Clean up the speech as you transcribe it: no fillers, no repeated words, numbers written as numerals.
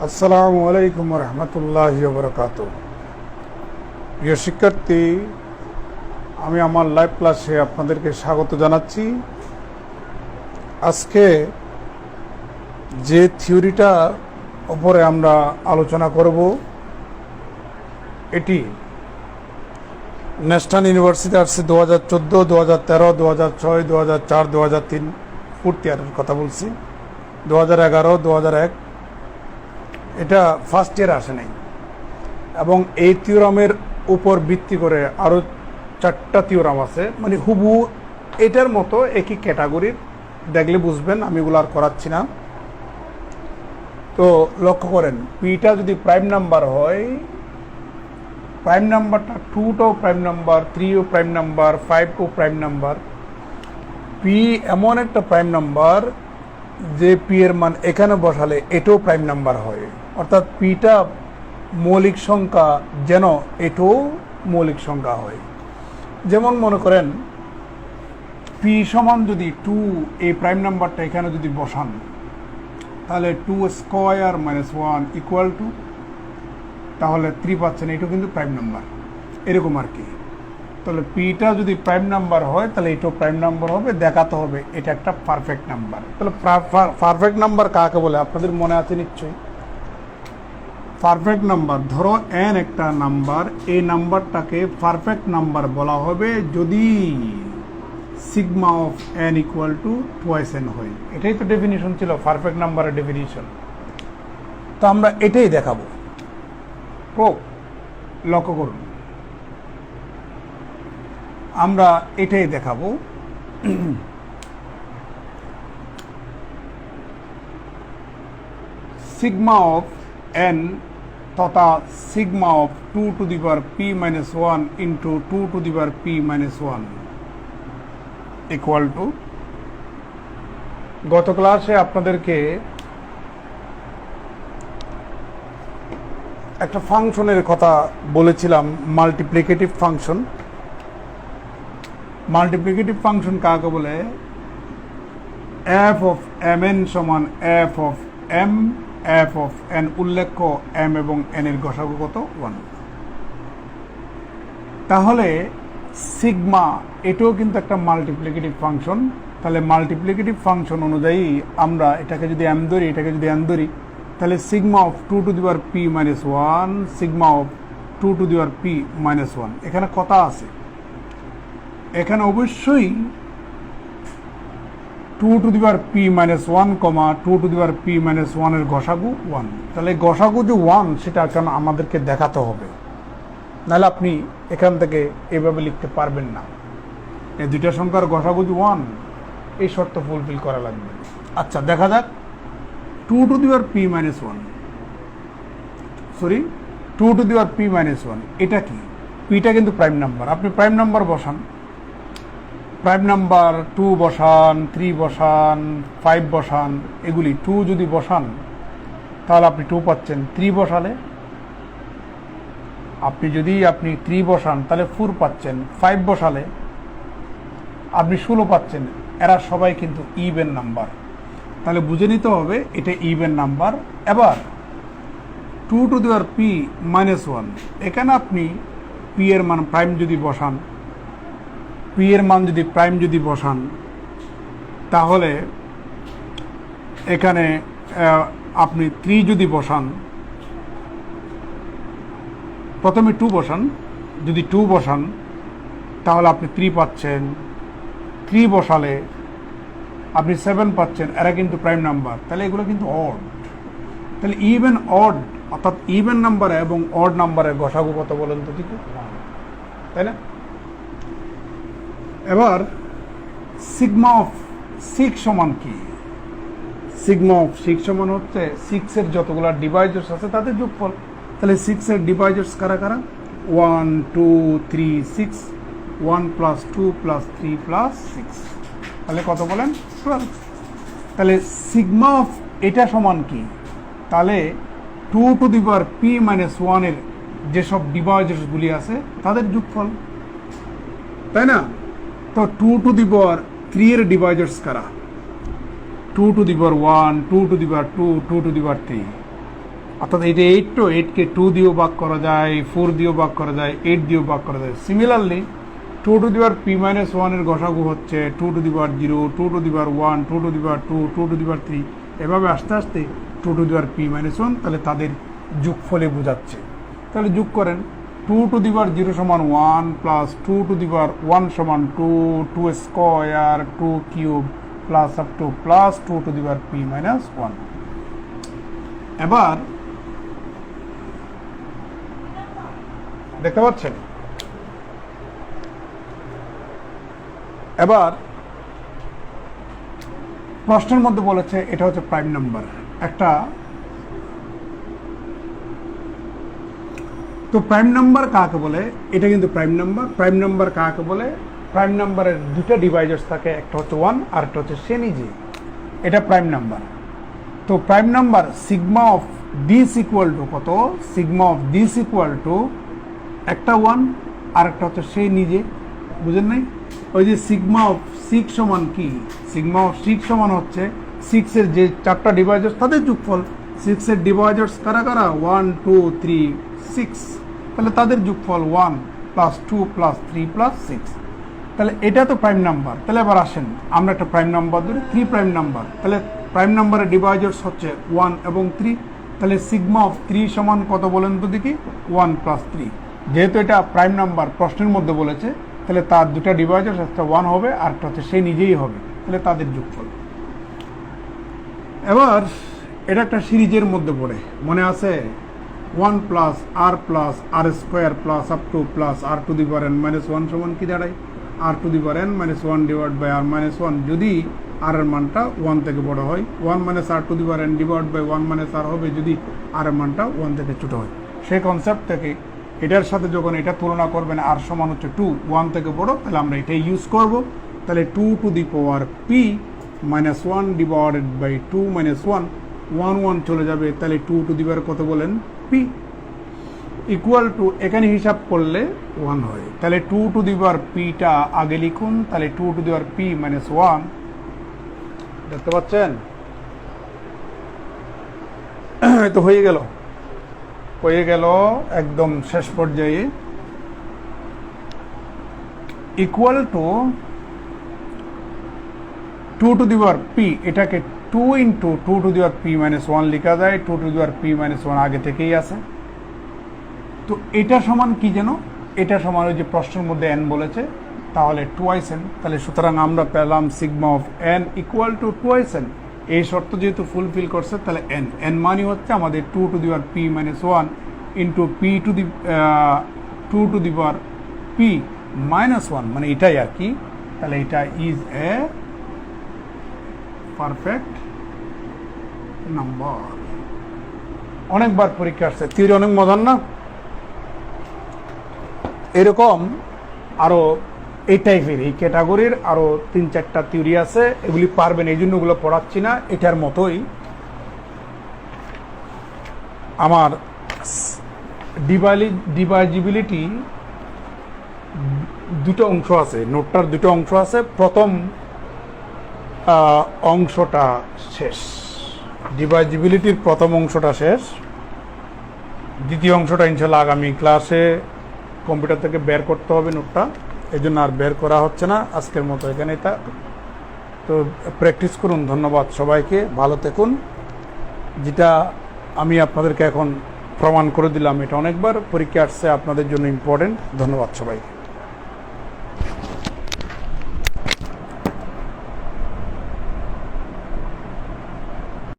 আসসালামু আলাইকুম রহমতুল্লাহি ওয়া বারাকাতুহু। প্রিয় শিক্ষার্থী, আমি আমার লাইভ ক্লাসে আপনাদেরকে স্বাগত জানাচ্ছি। আজকে যে থিওরিটা উপরে আমরা আলোচনা করব, এটি ন্যাশনাল ইউনিভার্সিটি আসছে 2014, 2013, 2006, 2004, 2003 ফোর্থ ইয়ারের কথা বলছি, 2011, 2001 এটা ফার্স্ট ইয়ার আসে নাই। এবং এই থিওরামের উপর ভিত্তি করে আরও 4টা থিওরাম আছে, মানে হুবহু এটার মতো একই ক্যাটাগরির, দেখলে বুঝবেন, আমি এগুলো আর করাচ্ছি না। তো লক্ষ্য করেন, পিটা যদি প্রাইম নাম্বার হয়, প্রাইম নাম্বারটা 2টাও প্রাইম নাম্বার, 3ও প্রাইম নাম্বার, 5ও প্রাইম নাম্বার। পি এমন একটা প্রাইম নাম্বার যে পি এর মান এখানে বসালে এটাও প্রাইম নাম্বার হয়, অর্থাৎ পিটা মৌলিক সংখ্যা যেন এটাও মৌলিক সংখ্যা হয়। যেমন মনে করেন পি সমান যদি 2, এই প্রাইম নাম্বারটা এখানে যদি বসান, তাহলে 2 স্কোয়ার মাইনাস 1 ইকুয়াল টু, তাহলে 3 পাচ্ছেন, এটাও কিন্তু প্রাইম নাম্বার, এরকম আর কি। তাহলে পিটা যদি প্রাইম নাম্বার হয় তাহলে এটাও প্রাইম নাম্বার হবে, দেখাতে হবে এটা একটা পারফেক্ট নাম্বার। তাহলে পারফেক্ট নাম্বার কাকে বলে আপনাদের মনে আছে নিশ্চয়ই। পারফেক্ট নাম্বার, ধরো n একটা নাম্বার, এই নাম্বারটাকে পারফেক্ট নাম্বার বলা হবে যদি sigma of n equal to twice n হয়। এটাই তো ডেফিনিশন ছিল, পারফেক্ট নাম্বারের ডেফিনিশন। তো আমরা এটাই দেখাবো। লক্ষ্য করুন, আমরা এটাই দেখাবো। সিগমা অফ n তথা sigma of 2 to the power p minus 1 into 2 to the power p minus 1 equal to, গত ক্লাসে আপনাদেরকে একটা ফাংশনের কথা বলেছিলাম, মাল্টিপ্লিকেটিভ ফাংশন। মাল্টিপ্লিকেটিভ ফাংশন কাকে বলে? এফ অফ এম এন সমান F of M, F of N উল্লেখ্য এম এবং এন এর গসাগু কত? 1। তাহলে সিগমা এটাও কিন্তু একটা মাল্টিপ্লিকেটিভ ফাংশন। তাহলে মাল্টিপ্লিকেটিভ ফাংশন অনুযায়ী আমরা এটাকে যদি এম ধরি, এটাকে যদি এন ধরি, তাহলে sigma of 2 to the power p minus 1, sigma of 2 to the power p minus 1। এখানে কথা আছে, এখানে অবশ্যই 2 to the power p minus 1, 2 to the power p minus 1 এর গসাগু 1। তাহলে গসাগু যে 1 সেটা কেন আমাদেরকে দেখাতে হবে, নাহলে আপনি এখান থেকে এভাবে লিখতে পারবেন না। এই দুইটা সংখ্যার গসাগু যে 1, এই শর্ত ফুলফিল করা লাগবে। আচ্ছা, দেখা যাক 2 to the power p minus 1, sorry 2 to the power p minus 1, এটা কি? পিটা কিন্তু প্রাইম নাম্বার। আপনি প্রাইম নাম্বার বসান, প্রাইম নাম্বার 2 বসান, 3 বসান, 5 বসান, এগুলি 2 যদি বসান তাহলে আপনি 2 পাচ্ছেন। 3 বসালে আপনি 3 বসান তাহলে 4 পাচ্ছেন। 5 বসালে আপনি 16 পাচ্ছেন। এরা সবাই কিন্তু ইভেন নাম্বার। তাহলে বুঝে নিতে হবে এটা ইভেন নাম্বার। এবার 2 to the power p minus 1, এখানে আপনি p এর মান প্রাইম যদি বসান, p এর মান যদি প্রাইম যদি বসান, তাহলে এখানে আপনি 3 যদি বসান, প্রথমে 2 বসান, যদি 2 বসান তাহলে আপনি 3 পাচ্ছেন। 3 বসালে আপনি 7 পাচ্ছেন। এরা কিন্তু প্রাইম নাম্বার, তাহলে এগুলো কিন্তু অড। তাহলে ইভেন অড, অর্থাৎ ইভেন নাম্বার এবং অড নাম্বারের গসাগু কত বলেন তো ঠিক, তাই না? এবার সিগমা অফ 6 সমান কি? সিগমা অফ 6 সমান হচ্ছে 6 এর যতগুলো ডিভাইজার্স আছে তাদের যোগফল। তাহলে 6 এর ডিভাইজার্স কারা কারা? 1, 2, 3, 6, 1 প্লাস 2 প্লাস 3 প্লাস 6, তাহলে কত বলেন? 12। তাহলে সিগমা অফ এটা সমান কি? তাহলে 2 to the power p minus 1 এর যেসব ডিভাইজার্সগুলি আছে তাদের যোগফল, তাই না? তো 2 টু দি পাওয়ার 3 এর ডিভাইজার্স কারা? 2 to the power 1, 2 to the power 2, 2 to the power 3. অর্থাৎ এটা 8 তো 8কে 2 দিয়েও ভাগ করা যায়, 4 দিয়েও ভাগ করা যায়, 8 দিয়েও ভাগ করা যায়। Similarly 2 to the power p minus 1 এর গসাগু হচ্ছে 2 to the power 0, 2 to the power 1, 2 to the power 2, 2 to the power 3, এভাবে আস্তে আস্তে 2 to the power p minus 1, তাহলে তাদের যোগফলে বোঝাচ্ছে। তাহলে যোগ করেন 2 টু দি পাওয়ার 0 সমান 1 প্লাস 2 টু দি পাওয়ার 1 সমান 2, 2 square, 2 cube plus up to plus 2 to the power p minus 1। এবার দেখতে পাচ্ছেন, এবার প্রশ্নের মধ্যে বলেছে এটা হচ্ছে প্রাইম নাম্বার একটা। তো প্রাইম নাম্বার কাকে বলে? এটা কিন্তু প্রাইম নাম্বার। প্রাইম নাম্বার কাকে বলে? প্রাইম নাম্বারের দুটো ডিভাইজার্স থাকে, একটা হচ্ছে 1 আর একটা হচ্ছে সে নিজে। এটা প্রাইম নাম্বার। তো prime number sigma of this equal to কত? Sigma of this equal to একটা 1 আর একটা হচ্ছে সে নিজে। বুঝেন নাই? ওই যে সিগমা অফ 6 সমান কি? সিগমা অফ 6 সমান হচ্ছে 6 এর যে চারটা ডিভাইজার্স তাদের যোগফল। 6 এর ডিভাইজার্স কারা কারা? 1, 2, 3, 6। তাহলে তাদের যোগফল 1 প্লাস 2 প্লাস 3 প্লাস 6। তাহলে এটা তো প্রাইম নাম্বার। তাহলে এবার আসেন আমরা একটা প্রাইম নাম্বার ধরি, 3 প্রাইম নাম্বার। তাহলে প্রাইম নাম্বারের ডিভাইজার্স হচ্ছে 1 এবং 3। তাহলে সিগমা অফ 3 সমান কত বলেন তো দেখি? 1 প্লাস 3। যেহেতু এটা প্রাইম নাম্বার প্রশ্নের মধ্যে বলেছে, তাহলে তার দুটা ডিভাইজার্স, একটা 1 হবে আর একটা হচ্ছে সে নিজেই হবে। তাহলে তাদের যোগফল। এবার এটা একটা সিরিজের মধ্যে পড়ে, মনে আছে? 1 plus r square plus up to plus r to the power n minus 1 সমান কি দাঁড়ায়? R to the power n minus 1 divide by r minus 1, যদি আর এর মানটা 1 থেকে বড় হয়। 1 minus r to the power n divide by 1 minus r হবে যদি আর এর মানটা 1 থেকে ছোট হয়। সেই কনসেপ্ট থেকে এটার সাথে যখন এটা তুলনা করবেন আর সমান হচ্ছে 2, 1 থেকে বড়, তাহলে আমরা এটাই ইউজ করব। তাহলে 2 to the power p minus 1 divided by 2 minus 1, 1 1 চলে যাবে। তাহলে 2 টু দি পাওয়ার কত বলেন? p ইকুয়াল টু, এখানে হিসাব করলে 1 হয়। তাহলে 2 টু দি পাওয়ার pটা আগে লিখুন। তাহলে 2 to the power p minus 1, দেখতে পাচ্ছেন? তো হয়ে গেল একদম শেষ পর্যায়ে। Equal to 2 to the power p, এটাকে 2 into 2 to the power p minus 1 লেখা যায়। 2 to the power p minus 1 আগে থেকেই আছে। তো এটা সমান কি যেন? এটা সমান ওই যে প্রশ্নের মধ্যে n বলেছে, তাহলে 2 n। তাহলে সুতরাং আমরা পেলাম sigma of n equal to 2 n। এই শর্ত যেহেতু ফুলফিল করছে, তাহলে n মানে হচ্ছে আমাদের 2 to the power p minus 1 into 2 to the power p minus 1, মানে এটাই আর কি। তাহলে এটা ইজ এ পারফেক্ট নাম্বার। অনেকবার পরীক্ষা আসছে, থিওরি অনেক মজার না? এরকম আরো এই টাইপের, এই ক্যাটাগরির আরো 3-4টা থিওরি আছে, এগুলি পারবেন, এই জন্য ওগুলো পড়াচ্ছি না। এটার মতোই আমার ডিভাইজিবিলিটি দুটো অংশ আছে, নোটটার দুটো অংশ আছে। প্রথম অংশটা শেষ, ডিভাইজিবিলিটির প্রথম অংশটা শেষ। দ্বিতীয় অংশটা ইনশাল্লাহ আগামী ক্লাসে কম্পিউটার থেকে বের করতে হবে নোটটা, এই জন্য আর বের করা হচ্ছে না। আজকের মতো এখানেই তো প্র্যাকটিস করুন। ধন্যবাদ সবাইকে, ভালো থাকুন। যেটা আমি আপনাদেরকে এখন প্রমাণ করে দিলাম, এটা অনেকবার পরীক্ষা আসছে, আপনাদের জন্য ইম্পর্টেন্ট। ধন্যবাদ সবাইকে।